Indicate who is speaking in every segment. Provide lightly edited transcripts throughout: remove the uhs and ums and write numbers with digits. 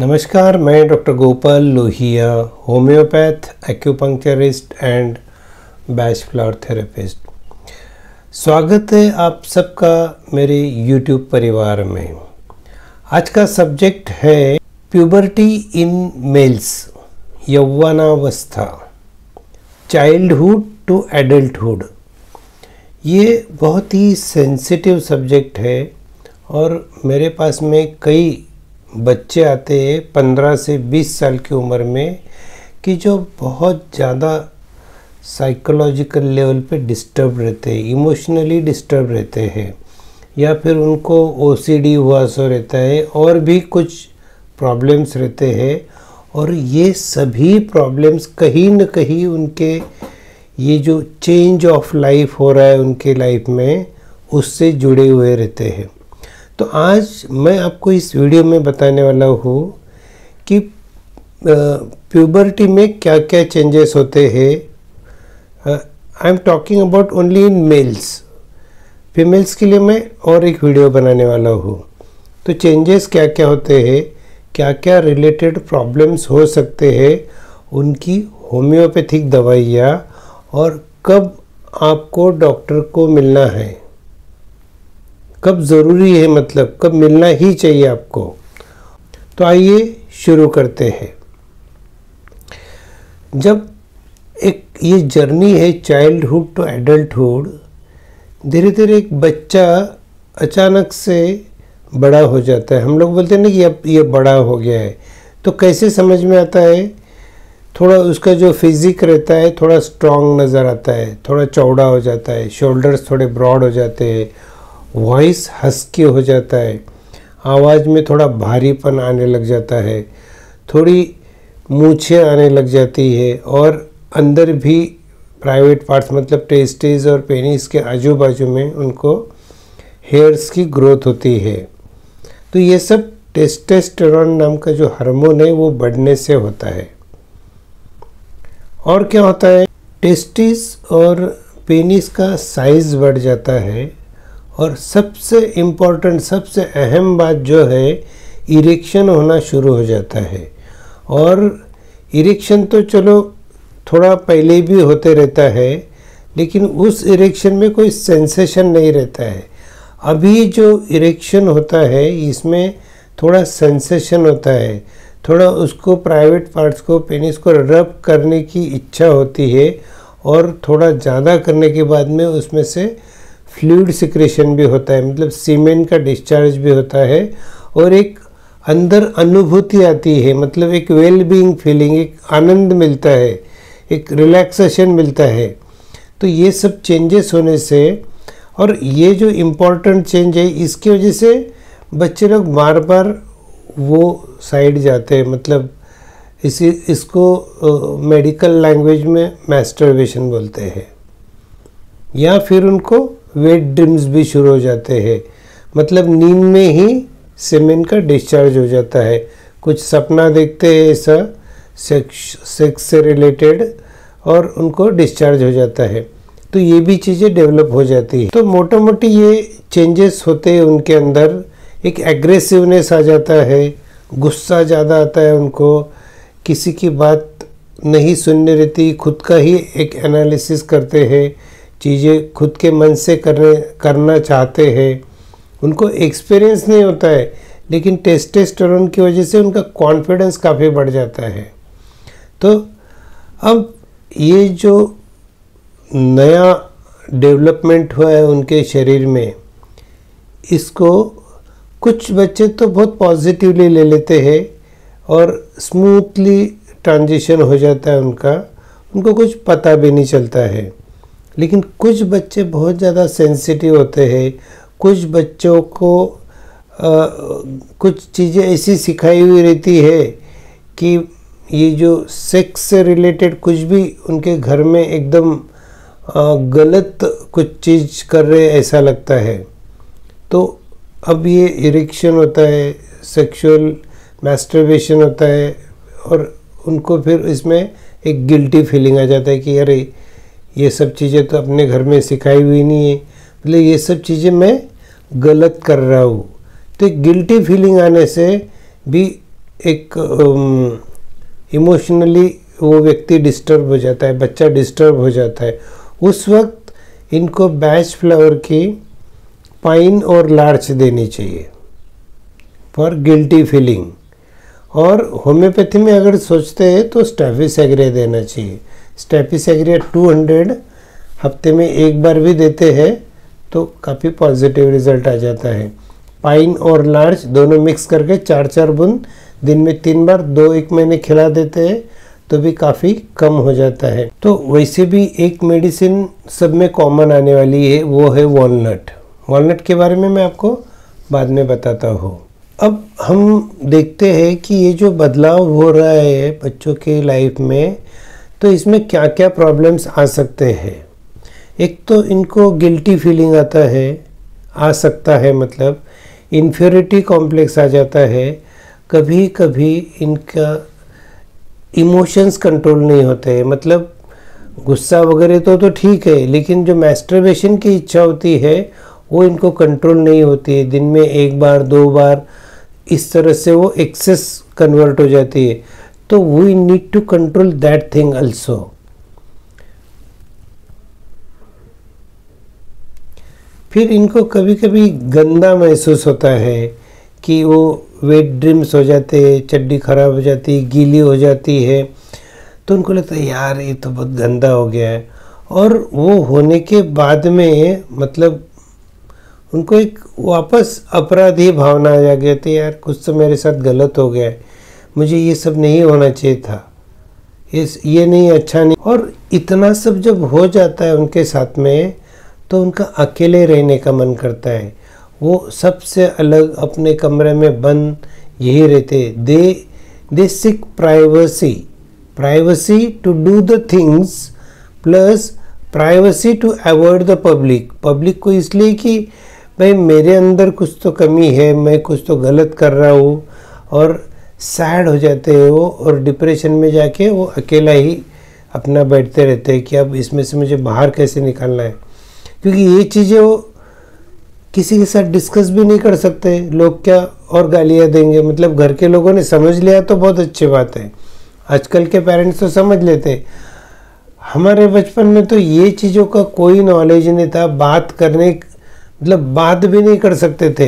Speaker 1: नमस्कार, मैं doctor Gopal Lohia, homeopath, acupuncturist and batch flower therapist. स्वागत है आप सबका मेरे YouTube परिवार में। आज का सब्जेक्ट है प्यूबर्टी इन मेल्स, यौवनावस्था, चाइल्डहुड टू एडल्टहुड। ये बहुत ही सेंसिटिव सब्जेक्ट है और मेरे पास में कई बच्चे आते हैं 15 से 20 साल की उम्र में कि जो बहुत ज़्यादा साइकोलॉजिकल लेवल पे डिस्टर्ब रहते हैं, इमोशनली डिस्टर्ब रहते हैं, या फिर उनको OCD हुआ सो रहता है और भी कुछ प्रॉब्लम्स रहते हैं। और ये सभी प्रॉब्लम्स कहीं न कहीं उनके ये जो चेंज ऑफ लाइफ हो रहा है उनके लाइफ में, उससे जुड़े हुए रहते हैं। तो आज मैं आपको इस वीडियो में बताने वाला हूँ कि प्यूबर्टी में क्या क्या चेंजेस होते हैं। I am talking about only in males. Females के लिए मैं और एक वीडियो बनाने वाला हूँ। तो चेंजेस क्या क्या होते हैं, क्या क्या रिलेटेड प्रॉब्लम्स हो सकते हैं, उनकी होम्योपैथिक दवाइयाँ, और कब आपको डॉक्टर को मिलना है, कब ज़रूरी है, मतलब कब मिलना ही चाहिए आपको। तो आइए शुरू करते हैं। जब एक ये जर्नी है चाइल्डहुड टू एडल्टहुड, धीरे धीरे एक बच्चा अचानक से बड़ा हो जाता है। हम लोग बोलते हैं ना कि अब ये बड़ा हो गया है। तो कैसे समझ में आता है, थोड़ा उसका जो फिजिक रहता है थोड़ा स्ट्रॉन्ग नज़र आता है, थोड़ा चौड़ा हो जाता है, शोल्डर्स थोड़े ब्रॉड हो जाते हैं, वॉइस हस्की हो जाता है, आवाज़ में थोड़ा भारीपन आने लग जाता है, थोड़ी मूछें आने लग जाती है, और अंदर भी प्राइवेट पार्ट्स मतलब टेस्टिस और पेनिस के आजू बाजू में उनको हेयर्स की ग्रोथ होती है। तो ये सब टेस्टोस्टेरोन नाम का जो हार्मोन है वो बढ़ने से होता है। और क्या होता है, टेस्टिस और पेनिस का साइज़ बढ़ जाता है, और सबसे इम्पोर्टेंट, सबसे अहम बात जो है, इरेक्शन होना शुरू हो जाता है। और इरेक्शन तो चलो थोड़ा पहले भी होते रहता है, लेकिन उस इरेक्शन में कोई सेंसेशन नहीं रहता है। अभी जो इरेक्शन होता है इसमें थोड़ा सेंसेशन होता है, थोड़ा उसको प्राइवेट पार्ट्स को, पेनिस को रब करने की इच्छा होती है, और थोड़ा ज़्यादा करने के बाद में उसमें से फ्लूइड सिक्रेशन भी होता है, मतलब सीमेन का डिस्चार्ज भी होता है, और एक अंदर अनुभूति आती है, मतलब एक वेल बीइंग फीलिंग, एक आनंद मिलता है, एक रिलैक्सेशन मिलता है। तो ये सब चेंजेस होने से, और ये जो इम्पोर्टेंट चेंज है, इसकी वजह से बच्चे लोग बार बार वो साइड जाते हैं, मतलब इसको मेडिकल लैंग्वेज में मैस्टरबेशन बोलते हैं। या फिर उनको वेट ड्रीम्स भी शुरू हो जाते हैं, मतलब नींद में ही सीमेन का डिस्चार्ज हो जाता है, कुछ सपना देखते हैं ऐसा सेक्स से रिलेटेड, और उनको डिस्चार्ज हो जाता है। तो ये भी चीज़ें डेवलप हो जाती है। तो मोटा मोटी ये चेंजेस होते हैं उनके अंदर। एक एग्रेसिवनेस आ जाता है, गुस्सा ज़्यादा आता है उनको, किसी की बात नहीं सुनने रहती, खुद का ही एक एनालिसिस करते हैं, चीज़ें खुद के मन से करना चाहते हैं। उनको एक्सपीरियंस नहीं होता है, लेकिन टेस्टोस्टेरोन की वजह से उनका कॉन्फिडेंस काफ़ी बढ़ जाता है। तो अब ये जो नया डेवलपमेंट हुआ है उनके शरीर में, इसको कुछ बच्चे तो बहुत पॉजिटिवली ले लेते हैं और स्मूथली ट्रांजिशन हो जाता है उनका, उनको कुछ पता भी नहीं चलता है। लेकिन कुछ बच्चे बहुत ज़्यादा सेंसिटिव होते हैं। कुछ बच्चों को कुछ चीज़ें ऐसी सिखाई हुई रहती है कि ये जो सेक्स से रिलेटेड कुछ भी उनके घर में एकदम गलत कुछ चीज़ कर रहे ऐसा लगता है। तो अब ये इरेक्शन होता है, सेक्सुअल मैस्टरबेशन होता है, और उनको फिर इसमें एक गिल्टी फीलिंग आ जाता है कि अरे ये सब चीज़ें तो अपने घर में सिखाई हुई नहीं है, मतलब ये सब चीज़ें मैं गलत कर रहा हूँ। तो गिल्टी फीलिंग आने से भी एक इमोशनली वो व्यक्ति डिस्टर्ब हो जाता है, बच्चा डिस्टर्ब हो जाता है, उस वक्त इनको बैच फ्लावर की पाइन और लार्च देनी चाहिए फॉर गिल्टी फीलिंग। और होम्योपैथी में अगर सोचते हैं तो स्टेफिस एग्रे देना चाहिए। स्टेफिस एग्रे 200 हफ्ते में एक बार भी देते हैं तो काफ़ी पॉजिटिव रिजल्ट आ जाता है। पाइन और लार्च दोनों मिक्स करके 4-4 बूंद दिन में 3 बार 2-1 महीने खिला देते हैं तो भी काफ़ी कम हो जाता है। तो वैसे भी एक मेडिसिन सब में कॉमन आने वाली है, वो है वॉलनट। वॉलनट के बारे में मैं आपको बाद में बताता हूँ। अब हम देखते हैं कि ये जो बदलाव हो रहा है बच्चों के लाइफ में, तो इसमें क्या क्या प्रॉब्लम्स आ सकते हैं। एक तो इनको गिल्टी फीलिंग आ सकता है, मतलब इन्फीरियरिटी कॉम्प्लेक्स आ जाता है। कभी कभी इनका इमोशंस कंट्रोल नहीं होते हैं, मतलब गुस्सा वगैरह तो ठीक है, लेकिन जो मैस्टरबेशन की इच्छा होती है वो इनको कंट्रोल नहीं होती है। दिन में 1 बार 2 बार इस तरह से वो एक्सेस कन्वर्ट हो जाती है। तो we need to control that thing also. फिर इनको कभी कभी गंदा महसूस होता है कि वो वेट ड्रीम्स हो जाते हैं, चड्डी खराब हो जाती है, गीली हो जाती है, तो उनको लगता है यार ये तो बहुत गंदा हो गया है। और वो होने के बाद में मतलब उनको एक वापस अपराधी भावना आ जाती है, यार कुछ तो मेरे साथ गलत हो गया है, मुझे ये सब नहीं होना चाहिए था, ये नहीं, अच्छा नहीं। और इतना सब जब हो जाता है उनके साथ में तो उनका अकेले रहने का मन करता है। वो सबसे अलग अपने कमरे में बंद यही रहते। They seek privacy to do the things plus privacy to avoid the public को, इसलिए कि भाई मेरे अंदर कुछ तो कमी है, मैं कुछ तो गलत कर रहा हूँ, और सैड हो जाते हैं वो, और डिप्रेशन में जाके वो अकेला ही अपना बैठते रहते हैं कि अब इसमें से मुझे बाहर कैसे निकालना है। क्योंकि ये चीज़ें वो किसी के साथ डिस्कस भी नहीं कर सकते, लोग क्या और गालियाँ देंगे। मतलब घर के लोगों ने समझ लिया तो बहुत अच्छी बात है, आजकल के पेरेंट्स तो समझ लेते। हमारे बचपन में तो ये चीज़ों का कोई नॉलेज नहीं था, बात करने मतलब बात भी नहीं कर सकते थे,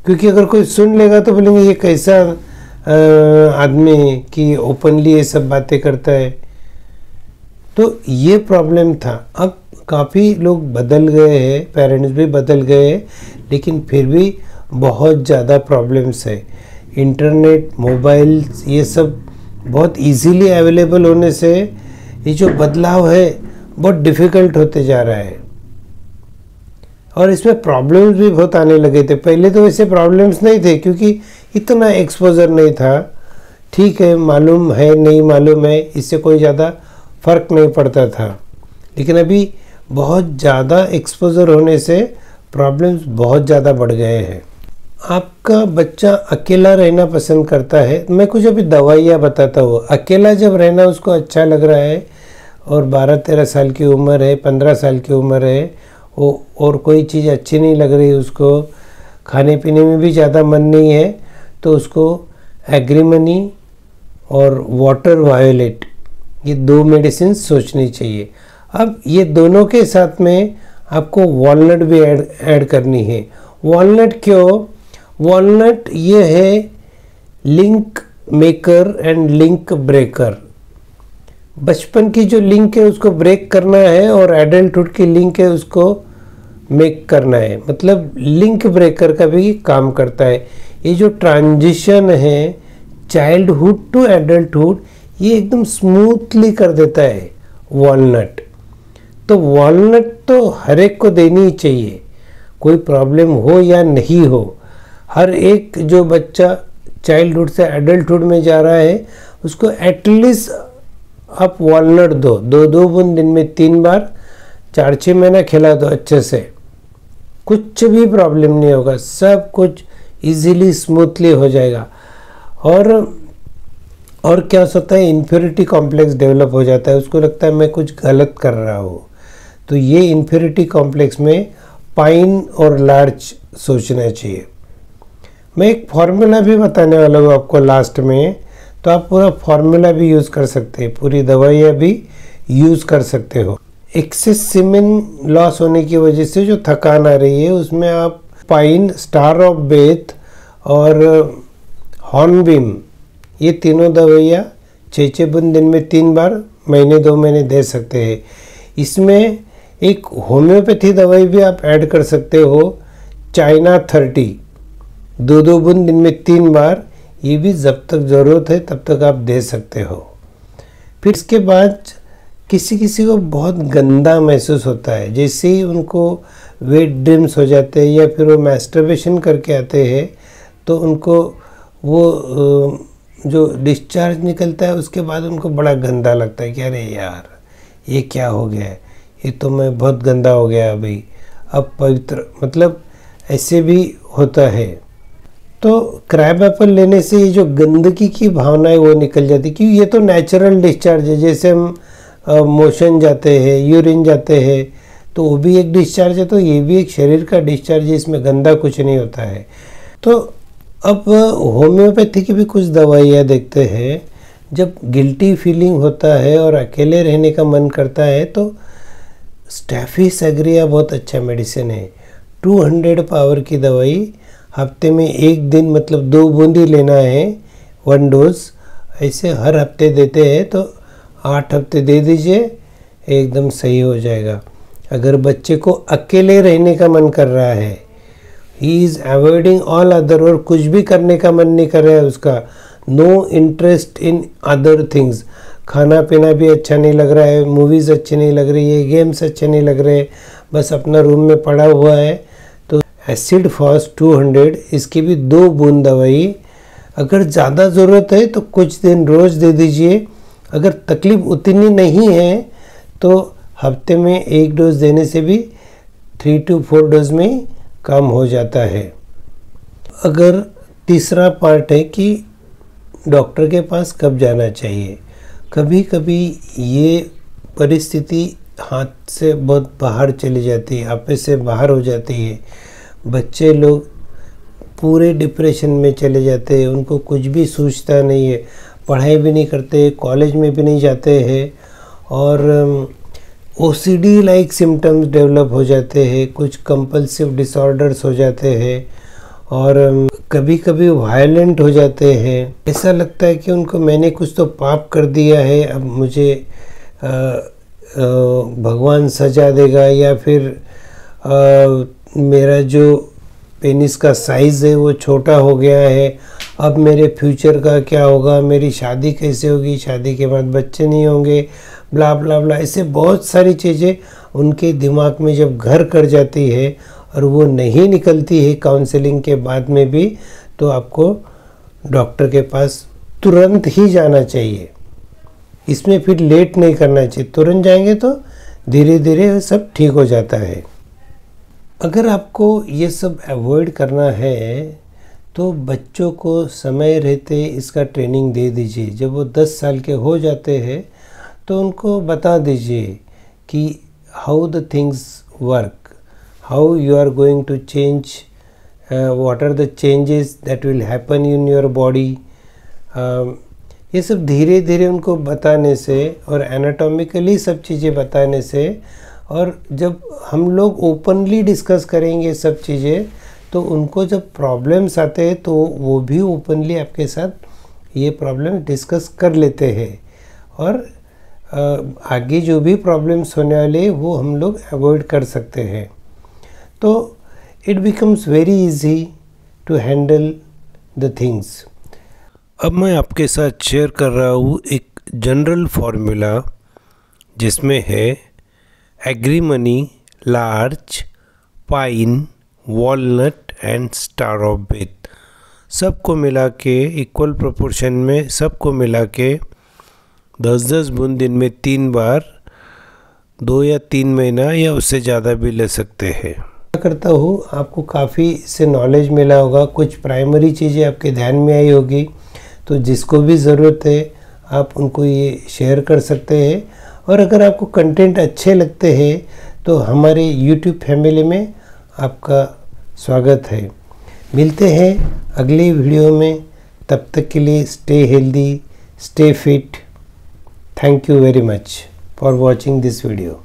Speaker 1: क्योंकि अगर कोई सुन लेगा तो बोलेंगे ये कैसा आदमी कि ओपनली ये सब बातें करता है। तो ये प्रॉब्लम था। अब काफ़ी लोग बदल गए हैं, पेरेंट्स भी बदल गए हैं, लेकिन फिर भी बहुत ज़्यादा प्रॉब्लम्स है। इंटरनेट, मोबाइल, ये सब बहुत इजीली अवेलेबल होने से ये जो बदलाव है बहुत डिफ़िकल्ट होते जा रहा है, और इसमें प्रॉब्लम्स भी बहुत आने लगे थे। पहले तो वैसे प्रॉब्लम्स नहीं थे क्योंकि इतना एक्सपोजर नहीं था। ठीक है, मालूम है नहीं मालूम है, इससे कोई ज़्यादा फ़र्क नहीं पड़ता था, लेकिन अभी बहुत ज़्यादा एक्सपोजर होने से प्रॉब्लम्स बहुत ज़्यादा बढ़ गए हैं। आपका बच्चा अकेला रहना पसंद करता है, मैं कुछ अभी दवाइयाँ बताता हूँ। अकेला जब रहना उसको अच्छा लग रहा है और 12-13 साल की उम्र है, 15 साल की उम्र है, वो और कोई चीज़ अच्छी नहीं लग रही उसको, खाने पीने में भी ज़्यादा मन नहीं है, तो उसको एग्रीमनी और वाटर वायोलेट, ये 2 मेडिसिन सोचनी चाहिए। अब ये दोनों के साथ में आपको वॉलनट भी ऐड करनी है। वॉलनट क्यों? वॉलनट ये है link maker and link breaker. बचपन की जो लिंक है उसको ब्रेक करना है, और एडल्टहुड की लिंक है उसको मेक करना है, मतलब लिंक ब्रेकर का भी काम करता है। ये जो ट्रांजिशन है चाइल्डहुड टू एडल्टहुड, ये एकदम स्मूथली कर देता है वॉलनट। तो वॉलनट तो हर एक को देनी ही चाहिए, कोई प्रॉब्लम हो या नहीं हो। हर एक जो बच्चा चाइल्डहुड से एडल्टहुड में जा रहा है उसको एटलीस्ट आप वॉलनट दो, 2-2 बूंद दिन में 3 बार, 4-6 महीना खिला दो अच्छे से, कुछ भी प्रॉब्लम नहीं होगा, सब कुछ इजीली स्मूथली हो जाएगा। और क्या होता है, इन्फीरियरिटी कॉम्प्लेक्स डेवलप हो जाता है, उसको लगता है मैं कुछ गलत कर रहा हूँ। तो ये इन्फीरियरिटी कॉम्प्लेक्स में पाइन और लार्च सोचना चाहिए। मैं एक फार्मूला भी बताने वाला हूँ आपको लास्ट में, तो आप पूरा फार्मूला भी यूज़ कर सकते हैं, पूरी दवाइयाँ भी यूज़ कर सकते हो। एक्सेस सीमेन लॉस होने की वजह से जो थकान आ रही है उसमें आप पाइन, स्टार ऑफ बेथ और हॉर्नबिम, ये तीनों दवाइयाँ 6-6 बूंद दिन में 3 बार महीने 2 महीने दे सकते हैं। इसमें एक होम्योपैथी दवाई भी आप ऐड कर सकते हो, चाइना 30, 2-2 बूंद दिन में 3 बार, ये भी जब तक ज़रूरत है तब तक आप दे सकते हो। फिर इसके बाद किसी किसी को बहुत गंदा महसूस होता है, जैसे ही उनको वेट ड्रीम्स हो जाते हैं या फिर वो मैस्टरबेशन करके आते हैं तो उनको वो जो डिस्चार्ज निकलता है उसके बाद उनको बड़ा गंदा लगता है कि अरे यार ये क्या हो गया है, ये तो मैं बहुत गंदा हो गया अभी, अब पवित्र, मतलब ऐसे भी होता है। तो क्रैब एप्पल लेने से ये जो गंदगी की भावना है वो निकल जाती है, क्योंकि ये तो नेचुरल डिस्चार्ज है। जैसे हम मोशन जाते हैं, यूरिन जाते हैं, तो वो भी एक डिस्चार्ज है, तो ये भी एक शरीर का डिस्चार्ज है, इसमें गंदा कुछ नहीं होता है। तो अब होम्योपैथी की भी कुछ दवाइयाँ देखते हैं। जब गिल्टी फीलिंग होता है और अकेले रहने का मन करता है तो स्टैफिस एग्रिया बहुत अच्छा मेडिसिन है। 200 पावर की दवाई हफ्ते में 1 दिन, मतलब 2 बूंदी लेना है, 1 डोज, ऐसे हर हफ्ते देते हैं तो 8 हफ्ते दे दीजिए, एकदम सही हो जाएगा। अगर बच्चे को अकेले रहने का मन कर रहा है, he is avoiding all other, और कुछ भी करने का मन नहीं कर रहा है उसका, no interest in other things, खाना पीना भी अच्छा नहीं लग रहा है, मूवीज़ अच्छी नहीं लग रही है, गेम्स अच्छे नहीं लग रहे, बस अपना रूम में पड़ा हुआ है, तो एसिड फॉस 200, इसकी भी 2 बूंद दवाई, अगर ज़्यादा ज़रूरत है तो कुछ दिन रोज़ दे दीजिए। अगर तकलीफ़ उतनी नहीं है तो हफ्ते में 1 डोज देने से भी 3 to 4 डोज में काम हो जाता है। अगर तीसरा पार्ट है कि डॉक्टर के पास कब जाना चाहिए। कभी कभी ये परिस्थिति हाथ से बहुत बाहर चली जाती है, आपे से बाहर हो जाती है, बच्चे लोग पूरे डिप्रेशन में चले जाते हैं, उनको कुछ भी सूझता नहीं है, पढ़ाई भी नहीं करते, कॉलेज में भी नहीं जाते हैं, और ओसीडी लाइक सिम्टम्स डेवलप हो जाते हैं, कुछ कंपल्सिव डिसऑर्डर्स हो जाते हैं, और कभी कभी वायलेंट हो जाते हैं। ऐसा लगता है कि उनको मैंने कुछ तो पाप कर दिया है, अब मुझे भगवान सजा देगा, या फिर मेरा जो पेनिस का साइज़ है वो छोटा हो गया है, अब मेरे फ्यूचर का क्या होगा, मेरी शादी कैसे होगी, शादी के बाद बच्चे नहीं होंगे, ब्ला ब्ला ब्ला, ऐसे बहुत सारी चीज़ें उनके दिमाग में जब घर कर जाती है और वो नहीं निकलती है काउंसलिंग के बाद में भी, तो आपको डॉक्टर के पास तुरंत ही जाना चाहिए। इसमें फिर लेट नहीं करना चाहिए, तुरंत जाएंगे तो धीरे धीरे सब ठीक हो जाता है। अगर आपको ये सब अवॉइड करना है तो बच्चों को समय रहते इसका ट्रेनिंग दे दीजिए। जब वो 10 साल के हो जाते हैं तो उनको बता दीजिए कि how the things work, how you are going to change, what are the changes that will happen in your body. ये सब धीरे धीरे उनको बताने से और एनाटॉमिकली सब चीज़ें बताने से, और जब हम लोग ओपनली डिस्कस करेंगे सब चीज़ें तो उनको जब प्रॉब्लम्स आते हैं तो वो भी ओपनली आपके साथ ये प्रॉब्लम डिस्कस कर लेते हैं, और आगे जो भी प्रॉब्लम्स होने वाले वो हम लोग अवॉइड कर सकते हैं। तो it becomes very easy to handle the things. अब मैं आपके साथ शेयर कर रहा हूँ एक जनरल फार्मूला जिसमें है एग्रीमनी, larch, pine, walnut and star of Beth, सबको मिला के इक्वल प्रोपोर्शन में सबको मिला के 10-10 बूंद दिन में 3 बार 2 या 3 महीना या उससे ज़्यादा भी ले सकते हैं। आशा करता हूँ आपको काफ़ी इससे नॉलेज मिला होगा, कुछ प्राइमरी चीज़ें आपके ध्यान में आई होगी, तो जिसको भी ज़रूरत है आप उनको ये शेयर कर सकते हैं। और अगर आपको कंटेंट अच्छे लगते हैं तो हमारे YouTube फैमिली में आपका स्वागत है। मिलते हैं अगले वीडियो में, तब तक के लिए stay healthy, stay fit. Thank you very much for watching this video.